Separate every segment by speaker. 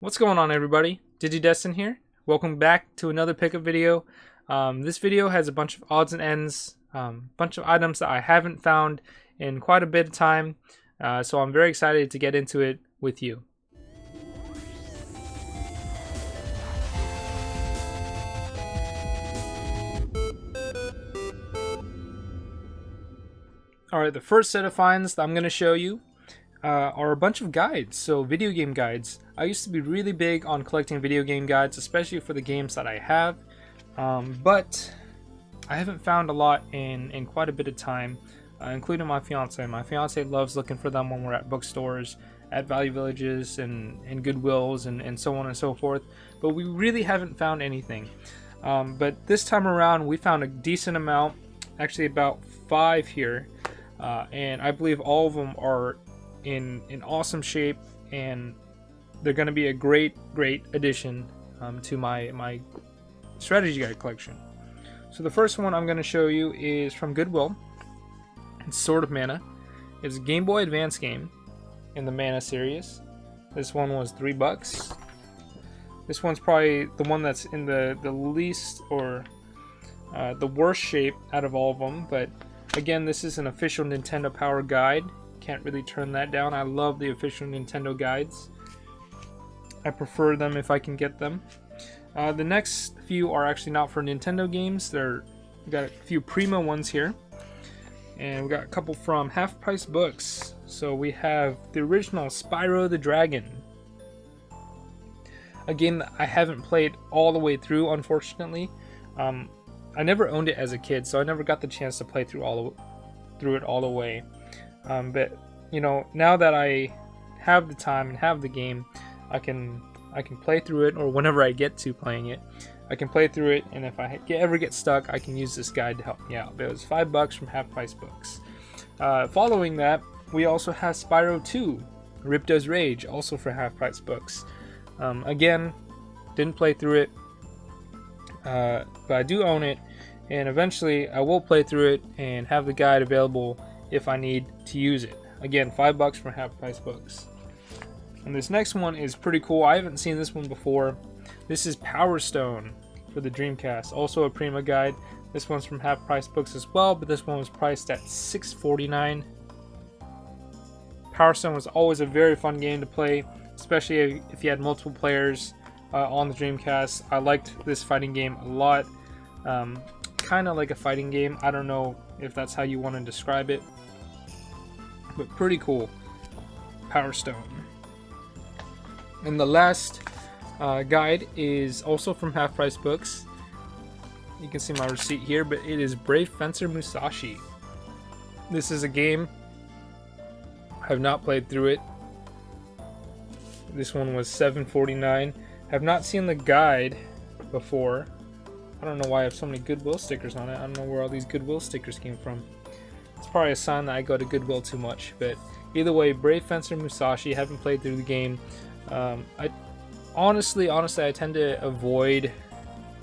Speaker 1: What's going on, everybody? DigiDestin here. Welcome back to another pickup video. This video has a bunch of odds and ends, bunch of items that I haven't found in quite a bit of time, so I'm very excited to get into it with you. Alright, the first set of finds that I'm going to show you are a bunch of guides, so video game guides. I used to be really big on collecting video game guides, especially for the games that I have, but I haven't found a lot in quite a bit of time, including my fiance. My fiance loves looking for them when we're at bookstores, at value villages, and Goodwills, and so on and so forth, but we really haven't found anything. But this time around we found a decent amount, actually about 5 here, and I believe all of them are in awesome shape, and they're going to be a great addition to my strategy guide collection. So the first one I'm going to show you is from Goodwill. It's Sword of Mana. It's a Game Boy Advance game in the Mana series. This one was $3. This one's probably the one that's in the least, or the worst shape out of all of them, but again, this is an official Nintendo Power guide. Can't really turn that down. I love the official Nintendo guides. I prefer them if I can get them. The next few are actually not for Nintendo games. We got a few Primo ones here, and we got a couple from Half Price Books. So we have the original Spyro the Dragon, a game that I haven't played all the way through, unfortunately. I never owned it as a kid, so I never got the chance to play through it all the way. But you know, now that I have the time and have the game, I can play through it, or whenever I get to playing it, I can play through it, and if I ever get stuck, I can use this guide to help me out. But it was $5 from Half Price Books. Following that, we also have Spyro 2, Rip Does Rage, also for Half Price Books. Again, didn't play through it, but I do own it, and eventually I will play through it and have the guide available if I need to use it. Again, $5 from Half Price Books. And this next one is pretty cool. I haven't seen this one before. This is Power Stone for the Dreamcast, also a Prima guide. This one's from Half Price Books as well, but this one was priced at $6.49. Power Stone was always a very fun game to play, especially if you had multiple players on the Dreamcast. I liked this fighting game a lot. Kind of like a fighting game. I don't know if that's how you want to describe it, but pretty cool. Power Stone. And the last guide is also from Half Price Books. You can see my receipt here, but it is Brave Fencer Musashi. This is a game I have not played through it. This one was $7.49. Have not seen the guide before. I don't know why I have so many Goodwill stickers on it. I don't know where all these Goodwill stickers came from. It's probably a sign that I go to Goodwill too much. But either way, Brave Fencer Musashi. Haven't played through the game. I honestly, I tend to avoid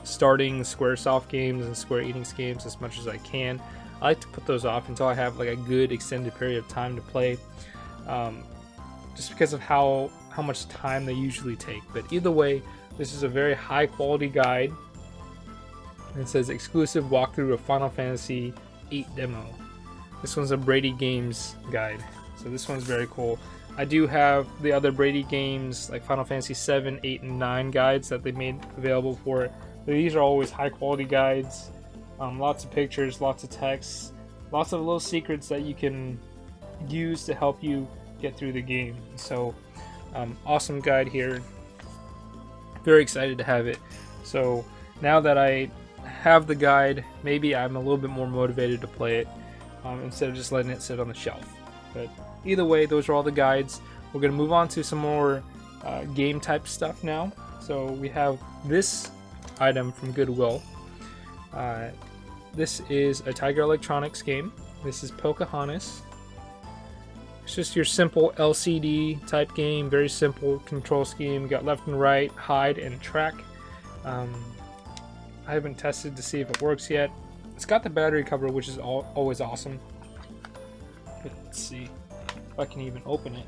Speaker 1: starting Squaresoft games and Square Enix games as much as I can. I like to put those off until I have like a good extended period of time to play, just because of how much time they usually take. But either way, this is a very high quality guide. It says exclusive walkthrough of Final Fantasy VIII demo. This one's a Brady Games guide, so this one's very cool. I do have the other Brady games like Final Fantasy VII, 8, and 9 guides that they made available for it. But these are always high quality guides. Lots of pictures, lots of text, lots of little secrets that you can use to help you get through the game. So awesome guide here. Very excited to have it. So now that I have the guide, maybe I'm a little bit more motivated to play it instead of just letting it sit on the shelf. But either way, those are all the guides. We're going to move on to some more game type stuff now. So we have this item from Goodwill. This is a Tiger Electronics game. This is Pocahontas. It's just your simple LCD type game, very simple control scheme. Got left and right, hide, and track. I haven't tested to see if it works yet. It's got the battery cover, which is always awesome. Let's see if I can even open it.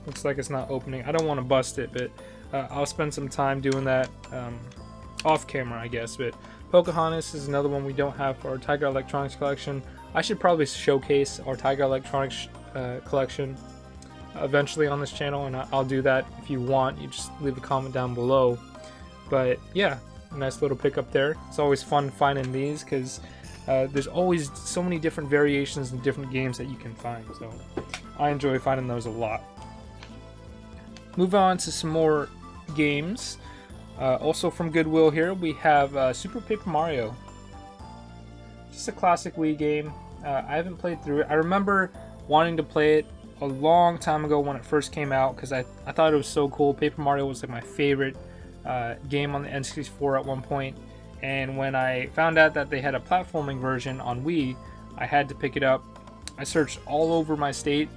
Speaker 1: Looks like it's not opening. I don't want to bust it, but I'll spend some time doing that off camera, I guess. But Pocahontas is another one we don't have for our Tiger Electronics collection. I should probably showcase our Tiger Electronics collection eventually on this channel, and I'll do that. If you want, you just leave a comment down below. But yeah, nice little pickup there. It's always fun finding these because there's always so many different variations and different games that you can find, so I enjoy finding those a lot. Move on to some more games. Also from Goodwill here, we have Super Paper Mario. Just a classic Wii game. I haven't played through it. I remember wanting to play it a long time ago when it first came out because I thought it was so cool. Paper Mario was like my favorite game on the N64 at one point. And when I found out that they had a platforming version on Wii, I had to pick it up. I searched all over my state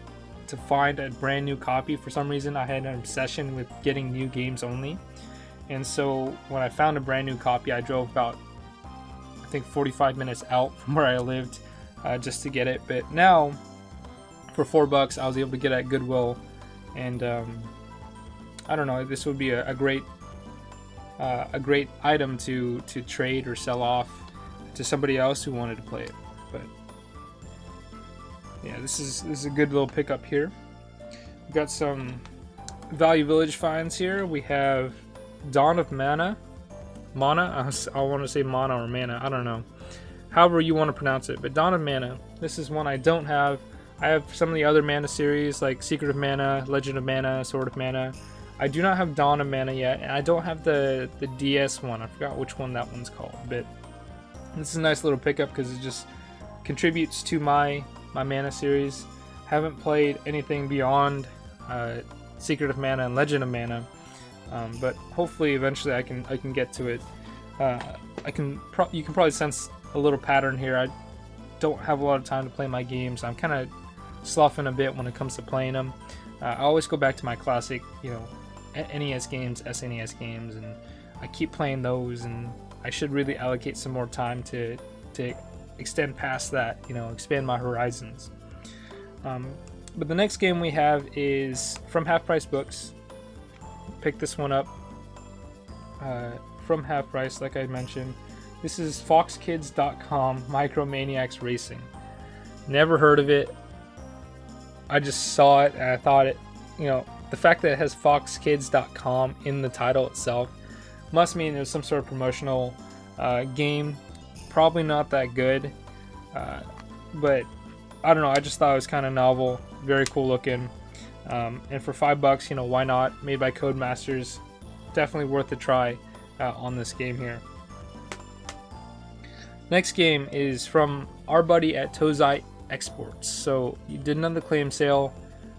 Speaker 1: to find a brand new copy. For some reason, I had an obsession with getting new games only. And so when I found a brand new copy, I drove about, I think, 45 minutes out from where I lived just to get it. But now, for $4, I was able to get it at Goodwill. And I don't know, this would be a great item to trade or sell off to somebody else who wanted to play it. But yeah, this is a good little pickup here. We've got some Value Village finds here. We have Dawn of Mana. I want to say Mana or Mana, I don't know. However you want to pronounce it, but Dawn of Mana. This is one I don't have. I have some of the other Mana series like Secret of Mana, Legend of Mana, Sword of Mana. I do not have Dawn of Mana yet, and I don't have the DS one. I forgot which one that one's called, but this is a nice little pickup because it just contributes to my Mana series. Haven't played anything beyond Secret of Mana and Legend of Mana, but hopefully eventually I can get to it. You can probably sense a little pattern here. I don't have a lot of time to play my games. I'm kind of sloughing a bit when it comes to playing them. I always go back to my classic, NES games, SNES games, and I keep playing those, and I should really allocate some more time to extend past that, expand my horizons. But the next game we have is from Half Price Books. Pick this one up from Half Price, like I mentioned. This is foxkids.com Micromaniacs Racing. Never heard of it. I just saw it and I thought it, the fact that it has foxkids.com in the title itself must mean it was some sort of promotional game. Probably not that good, but I don't know. I just thought it was kind of novel, very cool looking, and for $5, why not? Made by Codemasters, definitely worth a try on this game here. Next game is from our buddy at Tozai Exports. So you did another claim sale.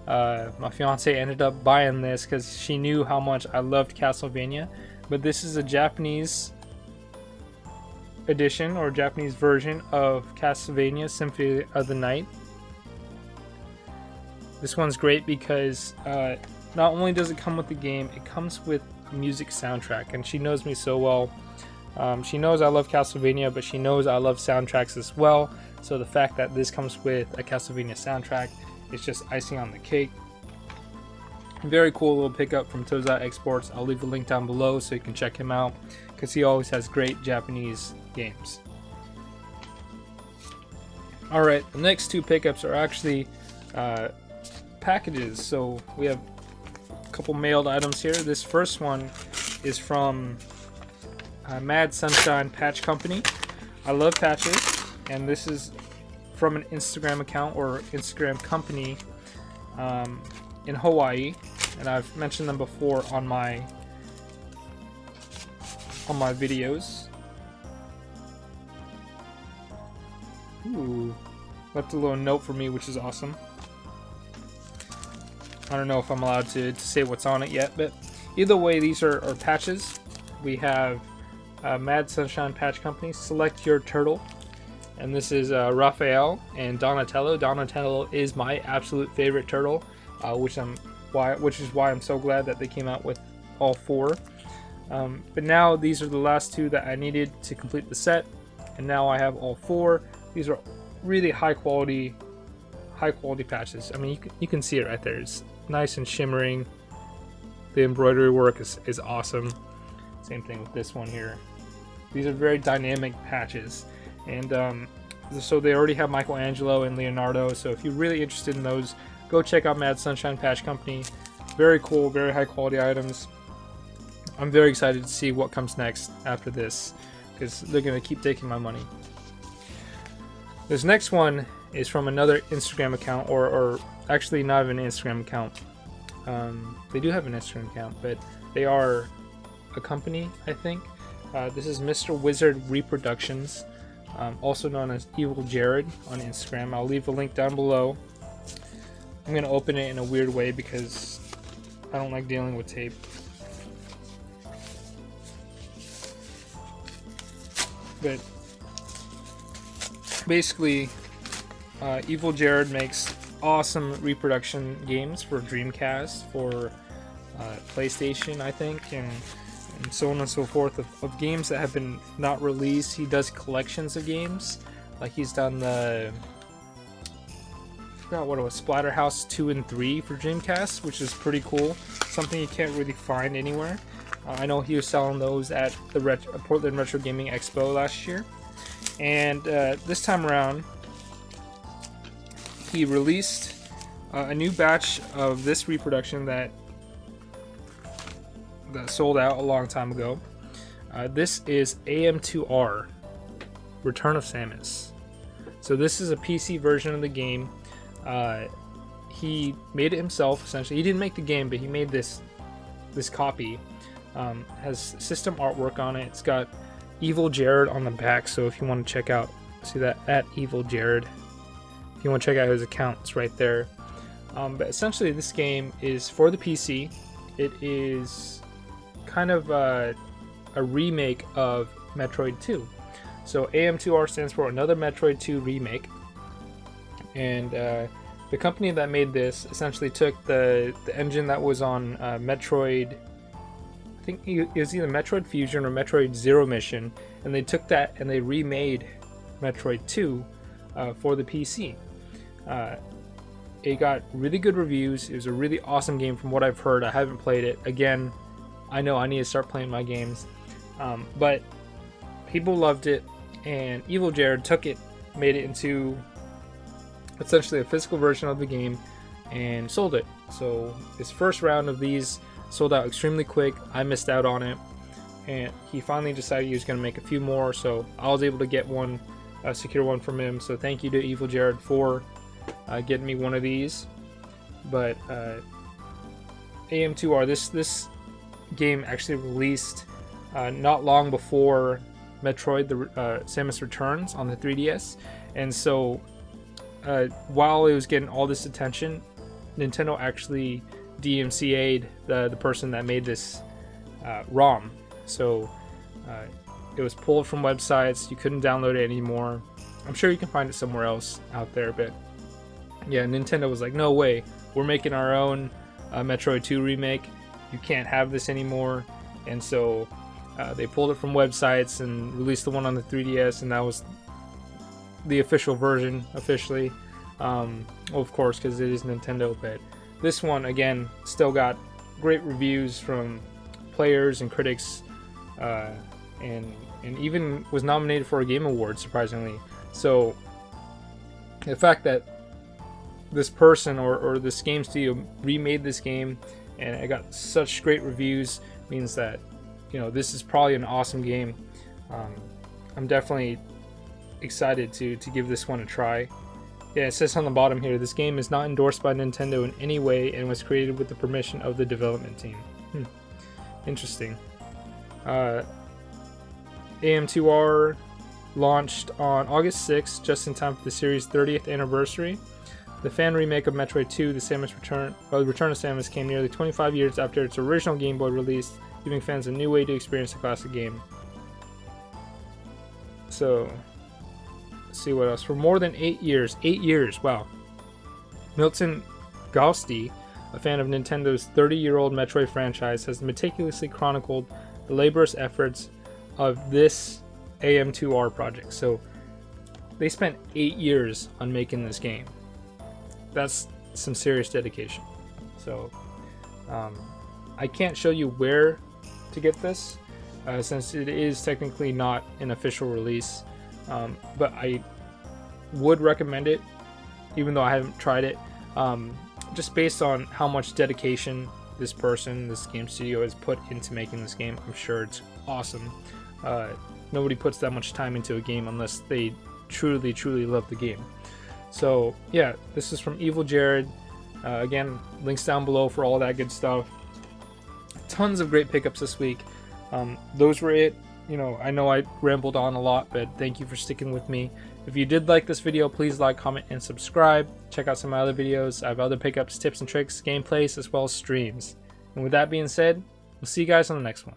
Speaker 1: My fiance ended up buying this because she knew how much I loved Castlevania, but this is a Japanese edition or Japanese version of Castlevania Symphony of the Night. This one's great because not only does it come with the game, it comes with a music soundtrack, and she knows me so well. She knows I love Castlevania, but she knows I love soundtracks as well. So the fact that this comes with a Castlevania soundtrack is just icing on the cake. Very cool little pickup from Tozai Exports. I'll leave a link down below so you can check him out because he always has great Japanese games. Alright, the next two pickups are actually packages. So we have a couple mailed items here. This first one is from Mad Sunshine Patch Company. I love patches, and this is from an Instagram account or Instagram company in Hawaii, and I've mentioned them before on my videos. Ooh, left a little note for me, which is awesome. I don't know if I'm allowed to say what's on it yet, but either way, these are patches. We have Mad Sunshine Patch Company, Select Your Turtle, and this is Raphael and Donatello. Donatello is my absolute favorite turtle, which is why I'm so glad that they came out with all four. But now these are the last two that I needed to complete the set, and now I have all four. These are really high quality patches. I mean, you can see it right there. It's nice and shimmering. The embroidery work is awesome. Same thing with this one here. These are very dynamic patches, and so they already have Michelangelo and Leonardo. So if you're really interested in those, go check out Mad Sunshine Patch Company. Very cool, very high quality items. I'm very excited to see what comes next after this, because they're going to keep taking my money. This next one is from another Instagram account, or actually not even an Instagram account. They do have an Instagram account, but they are a company, I think. This is Mr. Wizard Reproductions, also known as Evil Jared on Instagram. I'll leave a link down below. I'm going to open it in a weird way because I don't like dealing with tape. But basically, Evil Jared makes awesome reproduction games for Dreamcast, for PlayStation, I think, and so on and so forth, of games that have been not released. He does collections of games, like he's done the, I forgot what it was, Splatterhouse 2 and 3 for Dreamcast, which is pretty cool, something you can't really find anywhere. I know he was selling those at the Portland Retro Gaming Expo last year, and this time around he released a new batch of this reproduction that sold out a long time ago. This is AM2R, Return of Samus. So this is a PC version of the game. He made it himself, essentially. He didn't make the game, but he made this copy. Has system artwork on it. It's got Evil Jared on the back, so if you want to check out, see that, at Evil Jared. If you want to check out his account, it's right there. But essentially this game is for the PC. It is kind of a remake of Metroid 2. So AM2R stands for Another Metroid 2 Remake. And the company that made this essentially took the engine that was on Metroid, I think it was either Metroid Fusion or Metroid Zero Mission, and they took that and they remade Metroid 2 for the PC. It got really good reviews. It was a really awesome game from what I've heard. I haven't played it. Again, I know I need to start playing my games. But people loved it, and Evil Jared took it, made it into essentially a physical version of the game, and sold it. So his first round of these sold out extremely quick. I missed out on it, and he finally decided he was going to make a few more, so I was able to get one, secure one from him. So thank you to Evil Jared for getting me one of these. But AM2R, this game actually released not long before Metroid, Samus Returns on the 3DS, and so while it was getting all this attention, Nintendo actually DMCA'd the person that made this ROM. So it was pulled from websites. You couldn't download it anymore. I'm sure you can find it somewhere else out there, but yeah, Nintendo was like, no way, we're making our own Metroid 2 remake. You can't have this anymore. And so they pulled it from websites and released the one on the 3DS, and that was the official version, officially. Of course, because it is Nintendo, but this one, again, still got great reviews from players and critics, and even was nominated for a Game Award, surprisingly. So the fact that this person or this game studio remade this game and it got such great reviews means that, you know, this is probably an awesome game. I'm definitely excited to give this one a try. Yeah, it says on the bottom here, this game is not endorsed by Nintendo in any way and was created with the permission of the development team. Interesting. AM2R launched on August 6th, just in time for the series' 30th anniversary. The fan remake of Metroid 2, The Return of Samus, came nearly 25 years after its original Game Boy release, giving fans a new way to experience the classic game. So, let's see what else. For more than 8 years, wow. Milton Galsti, a fan of Nintendo's 30-year-old Metroid franchise, has meticulously chronicled the laborious efforts of this AM2R project. So, they spent 8 years on making this game. That's some serious dedication. So I can't show you where to get this since it is technically not an official release, but I would recommend it, even though I haven't tried it, just based on how much dedication this game studio has put into making this game. I'm sure it's awesome. Nobody puts that much time into a game unless they truly love the game. So yeah, this is from Evil Jared. Again, links down below for all that good stuff. Tons of great pickups this week. Those were it. You know, I know I rambled on a lot, but thank you for sticking with me. If you did like this video, please like, comment, and subscribe. Check out some of my other videos. I have other pickups, tips and tricks, gameplays, as well as streams. And with that being said, we'll see you guys on the next one.